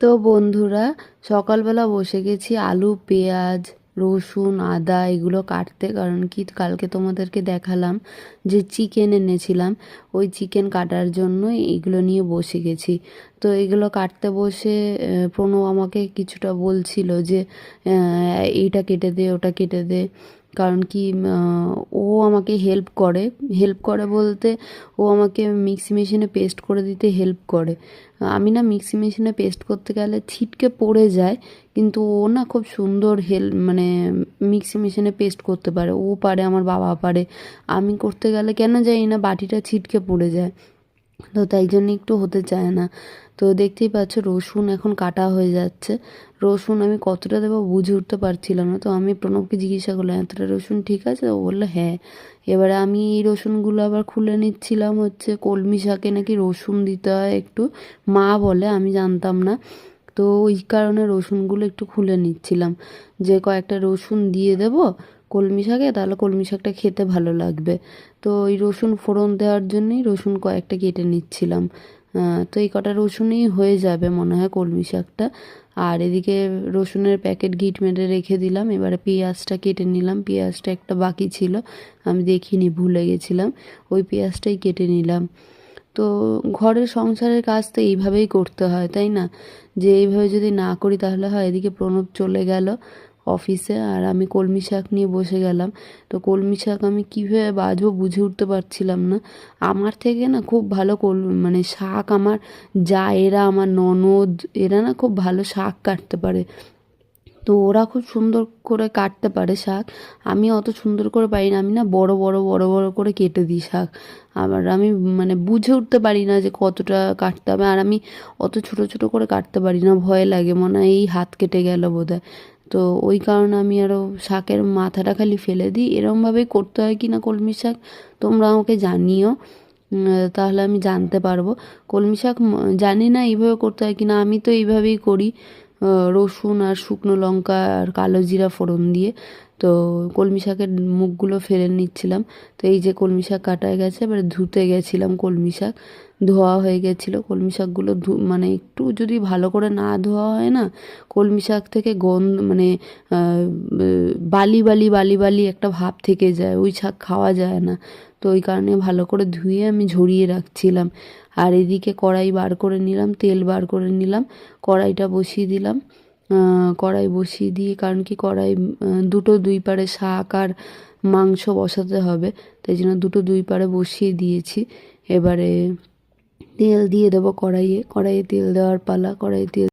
তো বন্ধুরা, সকালবেলা বসে গেছি আলু, পেঁয়াজ, রসুন, আদা এগুলো কাটতে। কারণ কি, কালকে তোমাদেরকে দেখালাম যে চিকেন এনেছিলাম, ওই চিকেন কাটার জন্য এগুলো নিয়ে বসে গেছি। তো এগুলো কাটতে বসে প্রণব আমাকে কিছুটা বলছিল যে এইটা কেটে দে, ওটা কেটে দে। কারণ কি, ও আমাকে হেল্প করে। হেল্প করে বলতে, ও আমাকে মিক্সি মেশিনে পেস্ট করে দিতে হেল্প করে। আমি না মিক্সি মেশিনে পেস্ট করতে গেলে ছিটকে পড়ে যায়, কিন্তু ও না খুব সুন্দর মানে মিক্সি মেশিনে পেস্ট করতে পারে। ও পারে, আমার বাবা পারে। আমি করতে গেলে কেন জানি না বাটিটা ছিটকে পড়ে যায়, তো তাই জন্য একটু হতে চায় না। তো দেখতেই পাচ্ছ রসুন এখন কাটা হয়ে যাচ্ছে। রসুন আমি কতটা দেবো বুঝে উঠতে পারছিলাম না, তো আমি প্রণবকে জিজ্ঞাসা করলাম এতটা রসুন ঠিক আছে? ও বললো হ্যাঁ। এবারে আমি এই রসুনগুলো আবার খুলে নিচ্ছিলাম। হচ্ছে কলমি শাকে নাকি রসুন দিতে হয় একটু, মা বলে, আমি জানতাম না। তো ওই কারণে রসুনগুলো একটু খুলে নিচ্ছিলাম, যে কয়েকটা রসুন দিয়ে দেব কলমি শাকে, তাহলে কলমি শাকটা খেতে ভালো লাগবে। তো ওই রসুন ফোড়ন দেওয়ার জন্যই রসুন কয়েকটা কেটে নিচ্ছিলাম। তো এই কটা রসুনই হয়ে যাবে মনে হয় কলমি শাকটা। আর এদিকে রসুনের প্যাকেট গিট মেরে রেখে দিলাম। এবারে পেঁয়াজটা কেটে নিলাম। পেঁয়াজটা একটা বাকি ছিল, আমি দেখিনি, ভুলে গেছিলাম। ওই পেঁয়াজটাই কেটে নিলাম। তো ঘরের সংসারের কাজ তো এইভাবেই করতে হয়, তাই না? যে এইভাবে যদি না করি তাহলে হয়। এদিকে প্রণব চলে গেল অফিসে, আর আমি কলমি শাক নিয়ে বসে গেলাম। তো কলমি শাক আমি কীভাবে বাছবো বুঝে উঠতে পারছিলাম না। আমার থেকে না খুব ভালো মানে শাক আমার যা, এরা আমার ননদ, এরা না খুব ভালো শাক কাটতে পারে। তো ওরা খুব সুন্দর করে কাটতে পারে শাক, আমি অত সুন্দর করে পারি না। আমি না বড় বড় বড় বড় করে কেটে দিই শাক। আবার আমি মানে বুঝে উঠতে পারি না যে কতটা কাটতে হবে। আর আমি অত ছোট ছোট করে কাটতে পারি না, ভয় লাগে, মনে হয় এই হাত কেটে গেল বোধহয়। তো ওই কারণে আমি আরও শাকের মাথাটা খালি ফেলে দিই। এরমভাবেই করতে হয় কি না কলমি শাক, তোমরা আমাকে জানিও, তাহলে আমি জানতে পারবো। কলমি শাক জানি না এইভাবে করতে হয় কি না, আমি তো এইভাবেই করি, রসুন আর শুকনো লঙ্কা আর কালো জিরা ফোড়ন দিয়ে। তো কলমি শাকের মুখগুলো ফেলে নিচ্ছিলাম। তো এই যে কলমি শাক কাটা হয়ে গেছে, এবারে ধুতে গেছিলাম। কলমি শাক ধোয়া হয়ে গেছিলো। কলমি শাকগুলো মানে একটু যদি ভালো করে না ধোয়া হয় না, কলমি শাক থেকে গন্ধ মানে বালি বালি বালি বালি একটা ভাব থেকে যায়, ওই শাক খাওয়া যায় না। তো ওই কারণে ভালো করে ধুয়ে আমি ঝরিয়ে রাখছিলাম। আর এদিকে কড়াই বার করে নিলাম, তেল বার করে নিলাম, কড়াইটা বসিয়ে দিলাম। কড়াই বসিয়ে দিয়ে, কারণ কি কড়াই দুটো দুই পারে শাক আর মাংস বসাতে হবে, তাই জন্য দুটো দুই পারে বসিয়ে দিয়েছি। এবারে তেল দিয়ে দেবো কড়াইয়ে। কড়াইয়ে তেল দেওয়ার পালা। কড়াইয়ে তেল